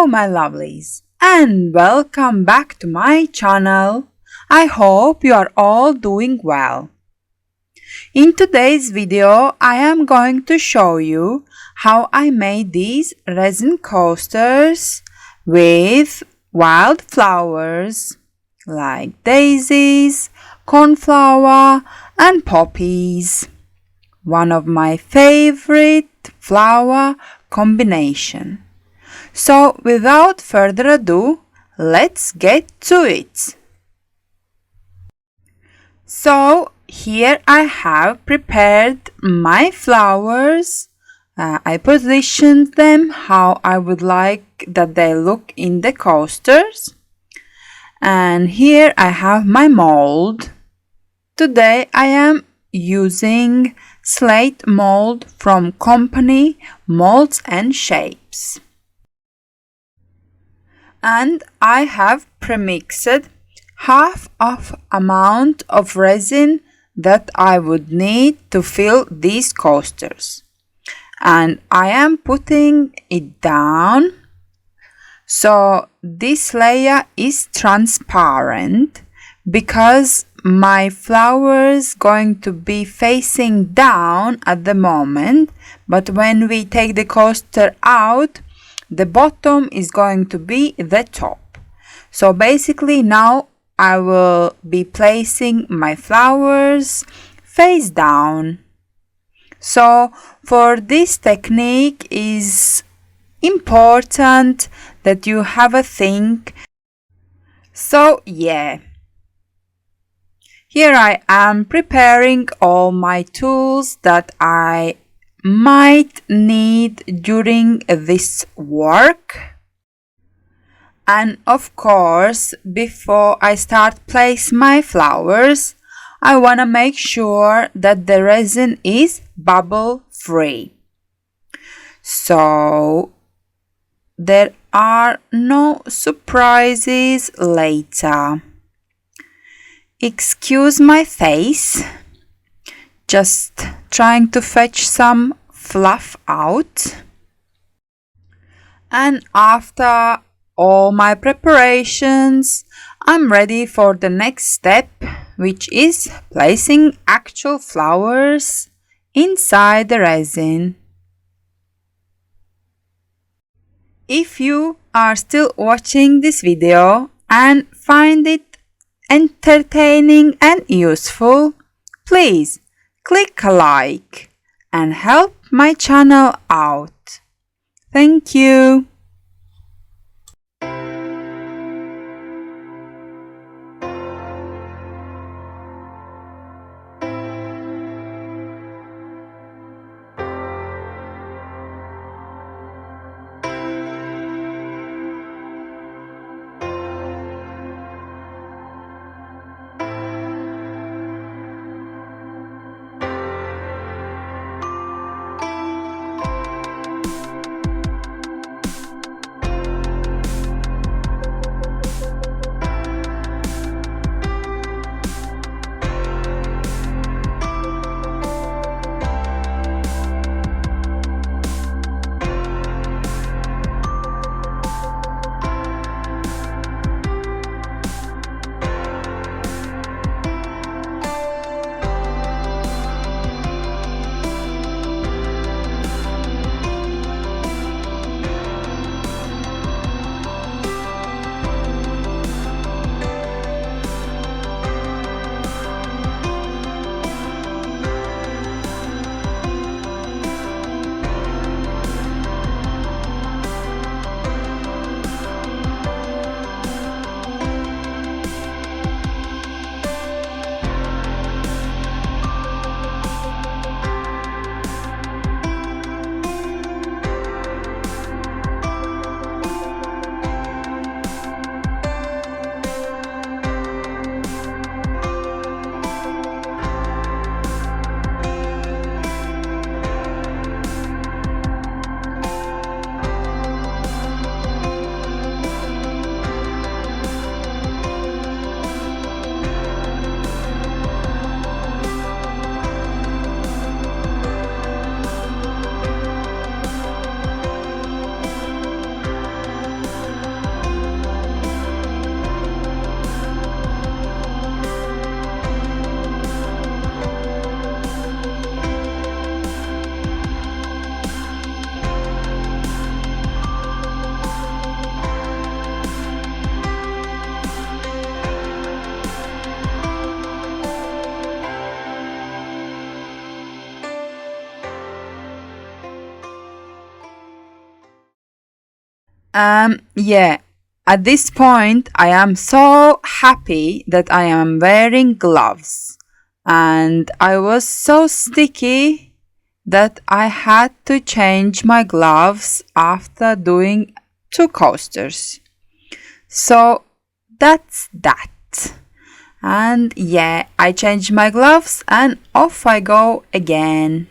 Hello my lovelies and welcome back to my channel. I hope you are all doing well. In today's video I am going to show you how I made these resin coasters with wild flowers like daisies, cornflower and poppies. One of my favorite flower combination. So without further ado, let's get to it. So here I have prepared my flowers. I positioned them how I would like that they look in the coasters. And here I have my mold. Today I am using slate mold from company Molds and Shapes. And I have premixed half of amount of resin that I would need to fill these coasters. And I am putting it down. So this layer is transparent because my flowers going to be facing down at the moment, but when we take the coaster out, the bottom is going to be the top. So basically now I will be placing my flowers face down. So for this technique is important that you have a think. So yeah. Here I am preparing all my tools that I might need during this work. And of course, before I start place my flowers, I want to make sure that the resin is bubble free. So there are no surprises later. Excuse my face. Just trying to fetch some fluff out. And after all my preparations, I'm ready for the next step, which is placing actual flowers inside the resin. If you are still watching this video and find it entertaining and useful, please click a like and help my channel out. Thank you. Yeah. At this point, I am so happy that I am wearing gloves. And I was so sticky that I had to change my gloves after doing 2 coasters. So that's that. And yeah, I changed my gloves and off I go again.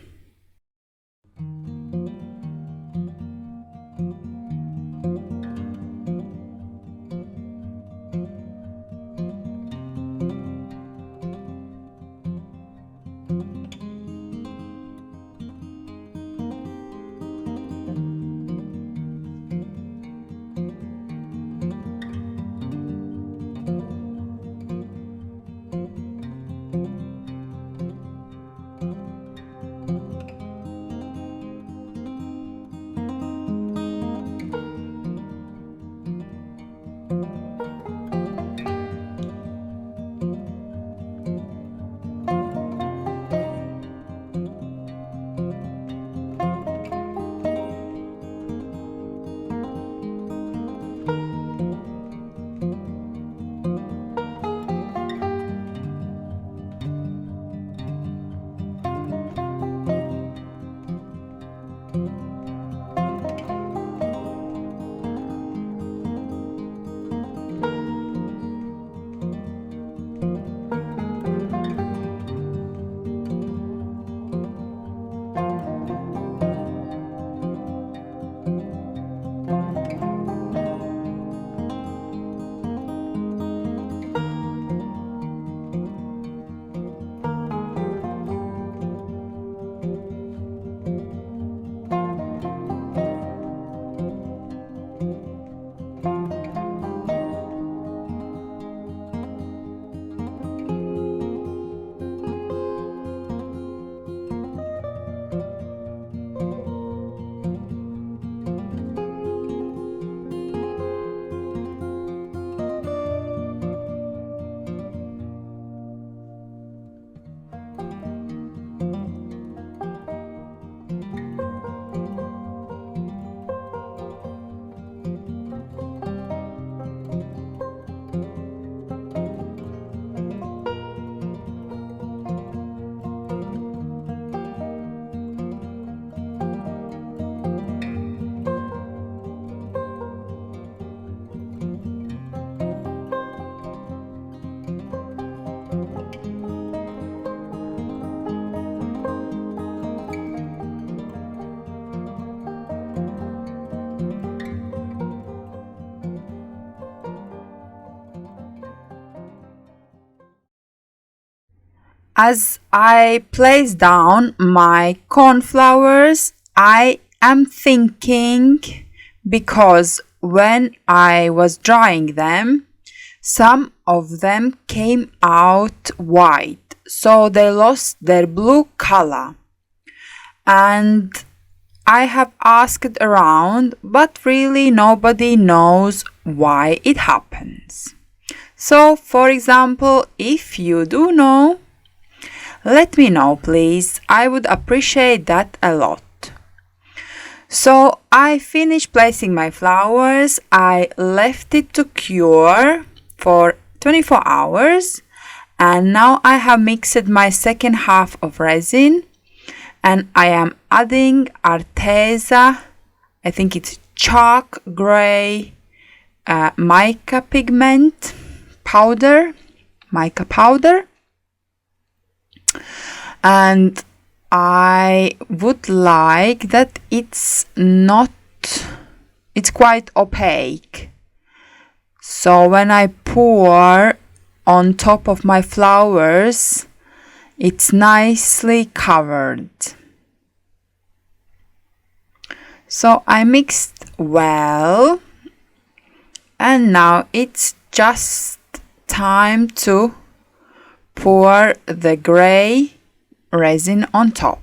As I place down my cornflowers, I am thinking because when I was drying them, some of them came out white, so they lost their blue color. And I have asked around, but really nobody knows why it happens. So, for example, if you do know, let me know, please. I would appreciate that a lot. So I finished placing my flowers. I left it to cure for 24 hours. And now I have mixed my second half of resin. And I am adding Arteza, I think it's chalk gray mica pigment powder, mica powder. And I would like that it's quite opaque. So when I pour on top of my flowers, it's nicely covered. So I mixed well, and now it's just time to pour the gray resin on top.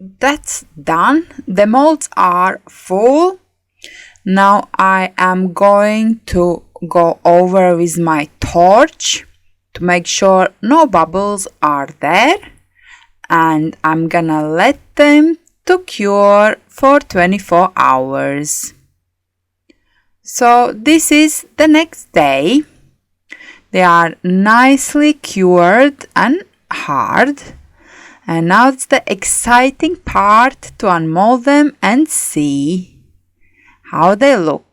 that's done. The molds are full. Now I am going to go over with my torch to make sure no bubbles are there, and I'm gonna let them to cure for 24 hours. So this is the next day. They are nicely cured and hard. And now it's the exciting part to unmold them and see how they look.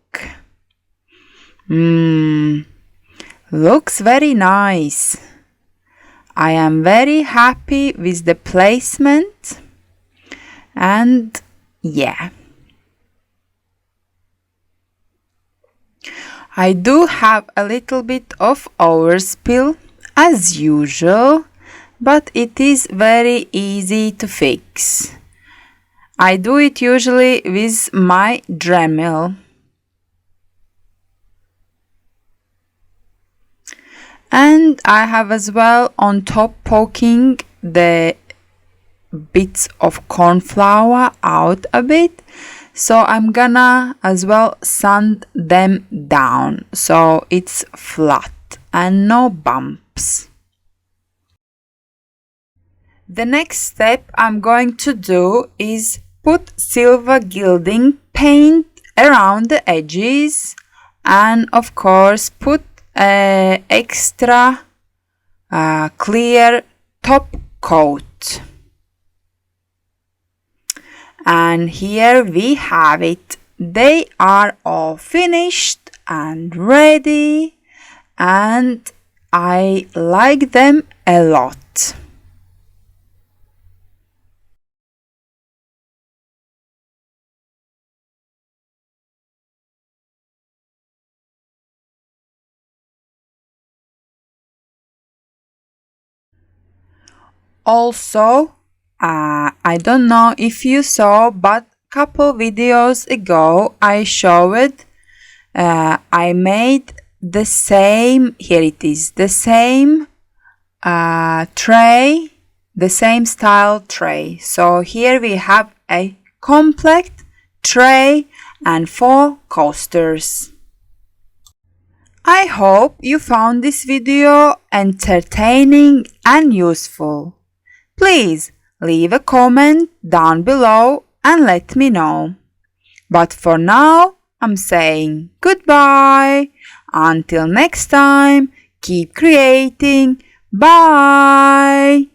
Looks very nice. I am very happy with the placement. And yeah. I do have a little bit of overspill as usual, but it is very easy to fix. I do it usually with my Dremel. And I have as well on top poking the bits of corn flour out a bit. So I'm gonna as well sand them down so it's flat and no bumps. The next step I'm going to do is put silver gilding paint around the edges and of course put an extra clear top coat. And here we have it. They are all finished and ready, and I like them a lot. Also, I don't know if you saw, but couple videos ago I showed I made the same, here it is, the same tray, the same style tray. So here we have a complete tray and 4 coasters. I hope you found this video entertaining and useful. Please leave a comment down below and let me know. But for now, I'm saying goodbye. Until next time, keep creating. Bye.